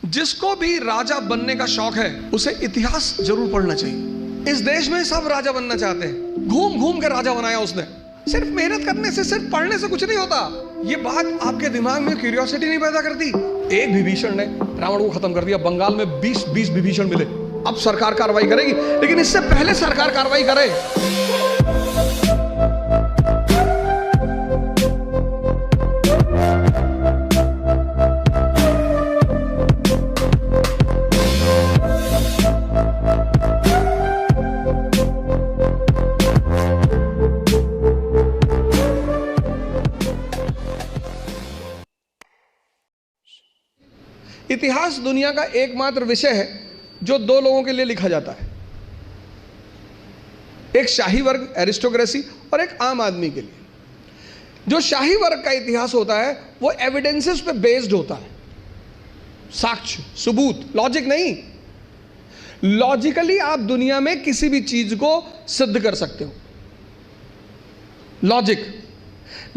जिसको भी राजा बनने का शौक है उसे इतिहास जरूर पढ़ना चाहिए। इस देश में सब राजा बनना चाहते हैं, घूम घूम के राजा बनाया उसने। सिर्फ मेहनत करने से, सिर्फ पढ़ने से कुछ नहीं होता। ये बात आपके दिमाग में क्यूरियोसिटी नहीं पैदा करती? एक विभीषण ने रावण को खत्म कर दिया, बंगाल में 20 विभीषण मिले। अब सरकार कार्रवाई करेगी, लेकिन इससे पहले सरकार कार्रवाई करे। इतिहास दुनिया का एकमात्र विषय है जो दो लोगों के लिए लिखा जाता है, एक शाही वर्ग एरिस्टोक्रेसी और एक आम आदमी के लिए। जो शाही वर्ग का इतिहास होता है वो एविडेंसेस पे बेस्ड होता है, साक्ष्य, सबूत, लॉजिक नहीं। लॉजिकली आप दुनिया में किसी भी चीज को सिद्ध कर सकते हो, लॉजिक।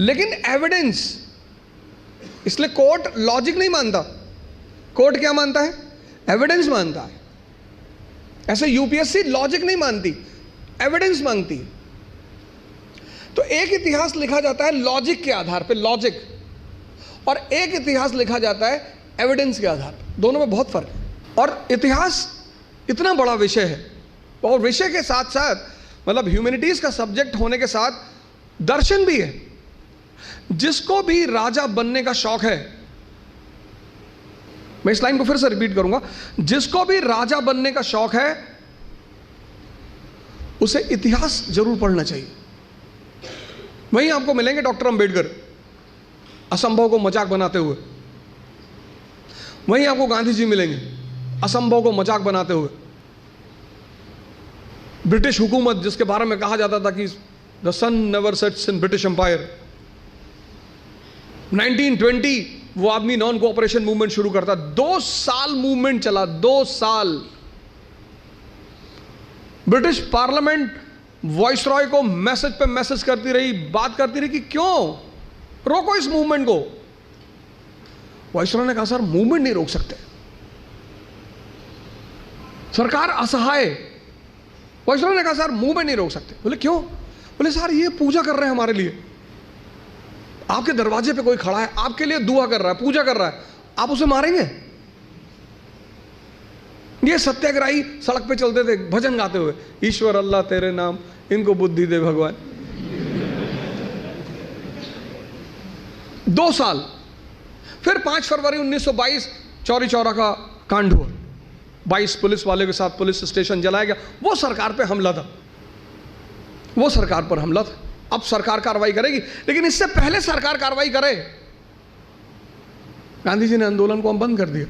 लेकिन एविडेंस, इसलिए कोर्ट लॉजिक नहीं मानता, कोर्ट क्या मानता है? एविडेंस मानता है। ऐसे यूपीएससी लॉजिक नहीं मानती, एविडेंस मांगती है। तो एक इतिहास लिखा जाता है लॉजिक के आधार पे, लॉजिक, और एक इतिहास लिखा जाता है एविडेंस के आधार पे। दोनों में बहुत फर्क है। और इतिहास इतना बड़ा विषय है, और विषय के साथ साथ मतलब ह्यूमैनिटीज का सब्जेक्ट होने के साथ दर्शन भी है। जिसको भी राजा बनने का शौक है, मैं इस लाइन को फिर से रिपीट करूंगा, जिसको भी राजा बनने का शौक है उसे इतिहास जरूर पढ़ना चाहिए। वहीं आपको मिलेंगे डॉक्टर अंबेडकर असंभव को मजाक बनाते हुए, वहीं आपको गांधी जी मिलेंगे असंभव को मजाक बनाते हुए। ब्रिटिश हुकूमत जिसके बारे में कहा जाता था कि the sun never sets in British empire, 1920 वो आदमी नॉन कोऑपरेशन मूवमेंट शुरू करता। 2 साल मूवमेंट चला, 2 साल। ब्रिटिश पार्लियामेंट वॉइसरॉय को मैसेज पे मैसेज करती रही, बात करती रही कि क्यों रोको इस मूवमेंट को। वॉइसरॉय ने कहा सर मूवमेंट नहीं रोक सकते, सरकार असहाय। वॉइसरॉय ने कहा सर मूवमेंट नहीं रोक सकते। बोले क्यों? बोले सर ये पूजा कर रहे हैं हमारे लिए, आपके दरवाजे पे कोई खड़ा है, आपके लिए दुआ कर रहा है, पूजा कर रहा है, आप उसे मारेंगे? ये सत्याग्रही सड़क पे चलते थे भजन गाते हुए, ईश्वर अल्लाह तेरे नाम, इनको बुद्धि दे भगवान। 2 साल। फिर 5 फरवरी 1922 चौरी चौरा का कांड हुआ, 22 पुलिस वाले के साथ पुलिस स्टेशन जलाया गया। वो सरकार पे हमला था, वो सरकार पर हमला था। अब सरकार कार्रवाई करेगी, लेकिन इससे पहले सरकार कार्रवाई करे। गांधी जी ने आंदोलन को बंद कर दिया,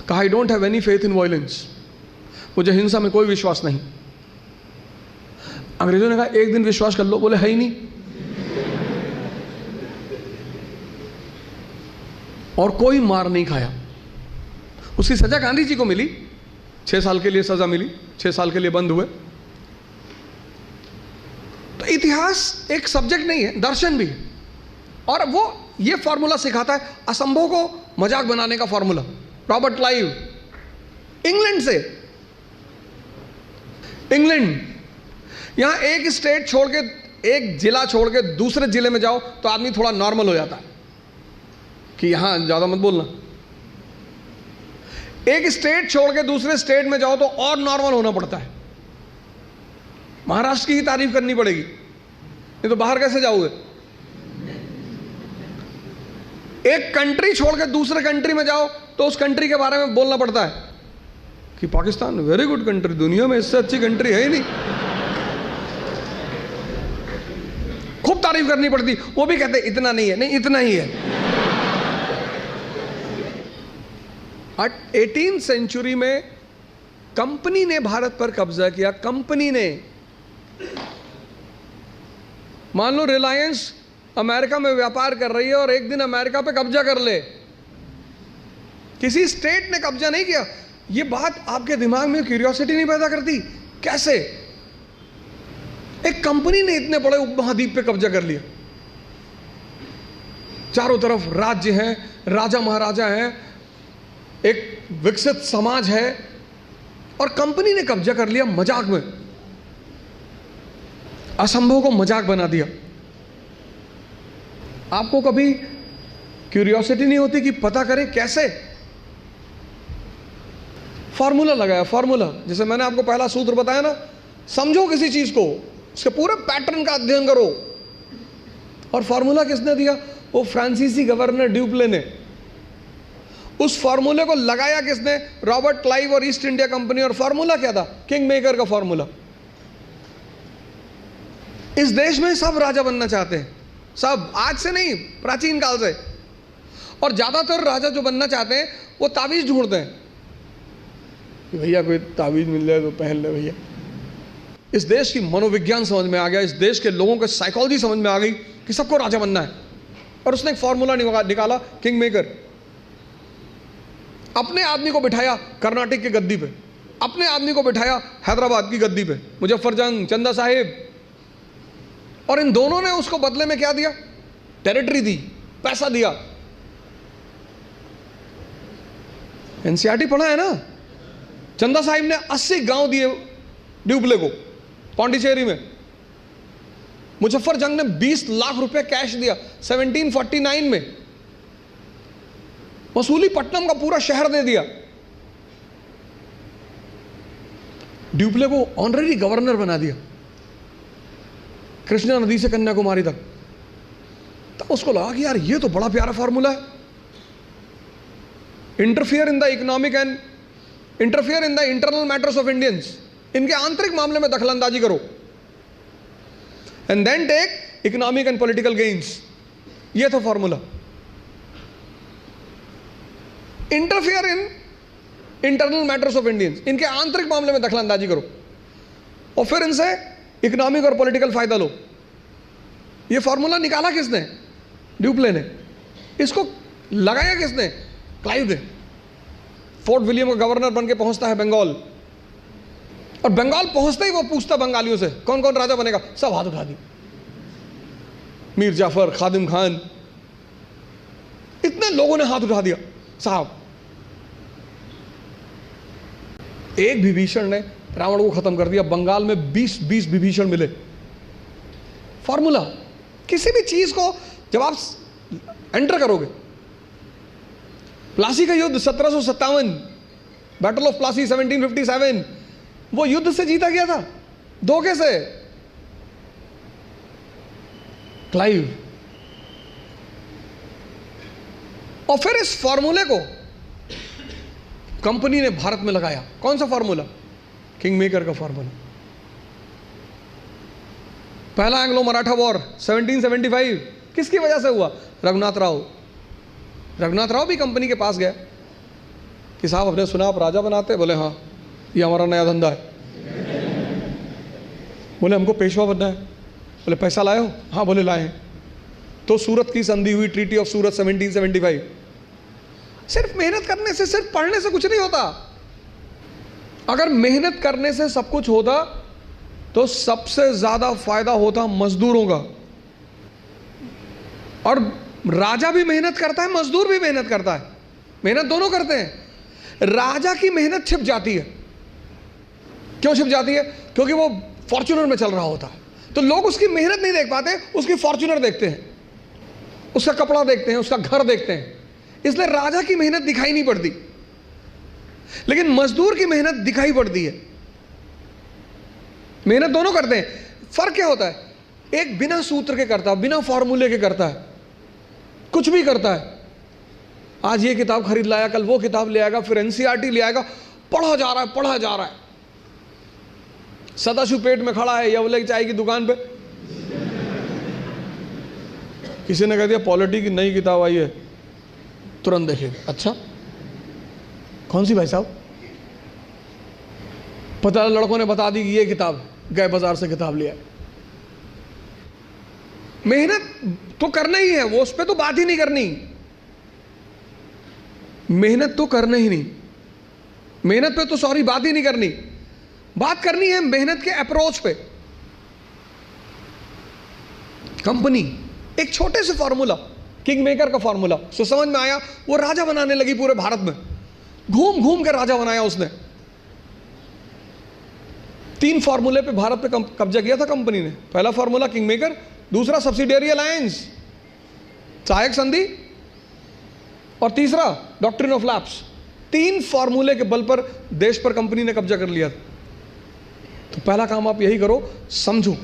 कहा I don't have any faith in violence, मुझे हिंसा में कोई विश्वास नहीं। अंग्रेजों ने कहा एक दिन विश्वास कर लो, बोले है ही नहीं। और कोई मार नहीं खाया। उसकी सजा गांधी जी को मिली, 6 साल के लिए सजा मिली, 6 साल के लिए बंद हुए। तो इतिहास एक सब्जेक्ट नहीं है, दर्शन भी है। और वो ये फॉर्मूला सिखाता है असंभव को मजाक बनाने का फॉर्मूला। रॉबर्ट क्लाइव, इंग्लैंड से, इंग्लैंड, यहां एक स्टेट छोड़ के, एक जिला छोड़ के दूसरे जिले में जाओ तो आदमी थोड़ा नॉर्मल हो जाता है कि यहां ज्यादा मत बोलना। एक स्टेट छोड़ के दूसरे स्टेट में जाओ तो और नॉर्मल होना पड़ता है। महाराष्ट्र की ही तारीफ करनी पड़ेगी, नहीं तो बाहर कैसे जाओगे। एक कंट्री छोड़ के दूसरे कंट्री में जाओ तो उस कंट्री के बारे में बोलना पड़ता है कि पाकिस्तान वेरी गुड कंट्री, दुनिया में इससे अच्छी कंट्री है ही नहीं। खूब तारीफ करनी पड़ती, वो भी कहते इतना नहीं है, नहीं इतना ही है। 18वीं सेंचुरी में कंपनी ने भारत पर कब्जा किया। कंपनी ने, मान लो रिलायंस अमेरिका में व्यापार कर रही है और एक दिन अमेरिका पे कब्जा कर ले, किसी स्टेट ने कब्जा नहीं किया। ये बात आपके दिमाग में क्यूरियोसिटी नहीं पैदा करती? कैसे एक कंपनी ने इतने बड़े उपमहाद्वीप पे कब्जा कर लिया? चारों तरफ राज्य हैं, राजा महाराजा हैं, एक विकसित समाज है, और कंपनी ने कब्जा कर लिया मजाक में, असंभव को मजाक बना दिया। आपको कभी क्यूरियोसिटी नहीं होती कि पता करें कैसे? फॉर्मूला लगाया, फॉर्मूला, जैसे मैंने आपको पहला सूत्र बताया ना, समझो किसी चीज को, उसके पूरे पैटर्न का अध्ययन करो। और फॉर्मूला किसने दिया? वो फ्रांसीसी गवर्नर ड्यूप्ले ने। उस फॉर्मूले को लगाया किसने? रॉबर्ट क्लाइव और ईस्ट इंडिया कंपनी। और फॉर्मूला क्या था? किंग मेकर का फॉर्मूला। इस देश में सब राजा बनना चाहते हैं, सब, आज से नहीं, प्राचीन काल से। और ज्यादातर राजा जो बनना चाहते हैं वो ताबीज ढूंढते हैं, भैया कोई ताबीज मिल जाए तो पहन ले भैया। इस देश की मनोविज्ञान समझ में आ गया, इस देश के लोगों की साइकोलॉजी समझ में आ गई कि सबको राजा बनना है। और उसने एक फॉर्मूला निकाला, किंग मेकर। अपने आदमी को बिठाया कर्नाटक की गद्दी पे, अपने आदमी को बिठाया हैदराबाद की गद्दी पे, मुजफ्फरजंग, चंदा साहिब। और इन दोनों ने उसको बदले में क्या दिया? टेरिटरी दी, पैसा दिया। एनसीईआरटी पढ़ा है ना? चंदा साहिब ने 80 गांव दिए ड्यूप्ले को पौंडीचेरी में। मुजफ्फरजंग ने 20 लाख रुपए कैश दिया 1749 में। मसूलीपट्टनम का पूरा शहर दे दिया। ड्यूप्ले को ऑनरेरी गवर्नर बना दिया, कृष्णा नदी से कन्याकुमारी तक। तो उसको लगा कि यार ये तो बड़ा प्यारा फॉर्मूला है। Interfere in the economic and interfere in the internal matters of Indians, इनके आंतरिक मामले में दखलंदाजी करो, and then take economic and political gains. ये था formula. Interfere in internal matters of Indians, इनके आंतरिक मामले में दखलंदाजी करो और फिर इनसे इकोनॉमिक और पॉलिटिकल फायदा लो। ये फॉर्मूला निकाला किसने? ड्यूप्ले ने। इसको लगाया किसने? क्लाइव ने। फोर्ट विलियम का गवर्नर बन के पहुंचता है बंगाल, और बंगाल पहुंचते ही वो पूछता बंगालियों से कौन कौन राजा बनेगा। सब हाथ उठा दी, मीर जाफर, खादिम खान, इतने लोगों ने हाथ उठा दिया। साहब, एक विभीषण ने रावण को खत्म कर दिया। बंगाल में 20 विभीषण मिले। फॉर्मूला, किसी भी चीज को जब आप एंटर करोगे, प्लासी का युद्ध 1757, बैटल ऑफ प्लासी 1757, वो युद्ध से जीता गया था, धोखे से। क्लाइव। और फिर इस फॉर्मूले को कंपनी ने भारत में लगाया। कौन सा फॉर्मूला? किंग मेकर का फॉर्मूला। पहला एंग्लो मराठा वॉर 1775 किसकी वजह से हुआ? रघुनाथ राव भी कंपनी के पास गया कि साहब हमने सुना आप राजा बनाते। बोले हाँ, ये हमारा नया धंधा है। बोले हमको पेशवा बनना है। बोले पैसा लाए हो? हाँ। बोले लाए हैं। तो सूरत की संधि हुई, ट्रीटी ऑफ सूरत 1775। सिर्फ मेहनत करने से, सिर्फ पढ़ने से कुछ नहीं होता। अगर मेहनत करने से सब कुछ होता तो सबसे ज्यादा फायदा होता मजदूरों का। और राजा भी मेहनत करता है, मजदूर भी मेहनत करता है, मेहनत दोनों करते हैं। राजा की मेहनत छिप जाती है। क्यों छिप जाती है? क्योंकि वो फॉर्च्यूनर में चल रहा होता है, तो लोग उसकी मेहनत नहीं देख पाते, उसकी फॉर्च्यूनर देखते हैं, उसका कपड़ा देखते हैं, उसका घर देखते हैं। इसलिए राजा की मेहनत दिखाई नहीं पड़ती, लेकिन मजदूर की मेहनत दिखाई पड़ती है। मेहनत दोनों करते हैं। फर्क क्या होता है? एक बिना सूत्र के करता है, बिना फॉर्मूले के करता है, कुछ भी करता है। आज ये किताब खरीद लाया, कल वो किताब ले आएगा, फिर एनसीईआरटी ले आएगा, पढ़ा जा रहा है। सदाशिव पेट में खड़ा है यवले की चाय की दुकान पे, किसी ने कह दिया पॉलिटी की नई किताब आई है, तुरंत देखेगा। अच्छा, कौन सी भाई साहब? पता लड़कों ने बता दी कि ये किताब, गए बाजार से किताब लिया। मेहनत तो करना ही है, वो उस पर तो बात ही नहीं करनी। मेहनत तो करना ही नहीं, मेहनत पे तो सॉरी बात ही नहीं करनी। बात करनी है मेहनत के अप्रोच पे। कंपनी एक छोटे से फॉर्मूला, किंग मेकर का फॉर्मूला, सो समझ में आया, वो राजा बनाने लगी पूरे भारत में। घूम घूम के राजा बनाया उसने। 3 फॉर्मूले पे भारत पे कब्जा किया था कंपनी ने। पहला फॉर्मूला किंग मेकर, दूसरा सब्सिडियरी अलायंस सहायक संधि, और तीसरा डॉक्ट्रिन ऑफ लैप्स। 3 फॉर्मूले के बल पर देश पर कंपनी ने कब्जा कर लिया। तो पहला काम आप यही करो, समझो।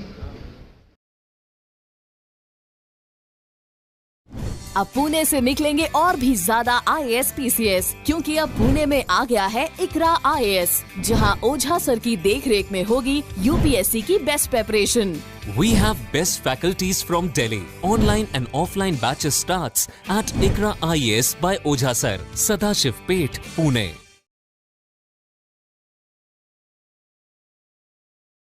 अब पुणे से निकलेंगे और भी ज्यादा IAS PCS, क्योंकि अब पुणे में आ गया है इकरा IAS, जहां ओझा सर की देखरेख में होगी UPSC की best preparation. We have best faculties from Delhi. Online and offline batches starts at Ikra IAS by Ojha Sir, Sadashiv Peth, Pune.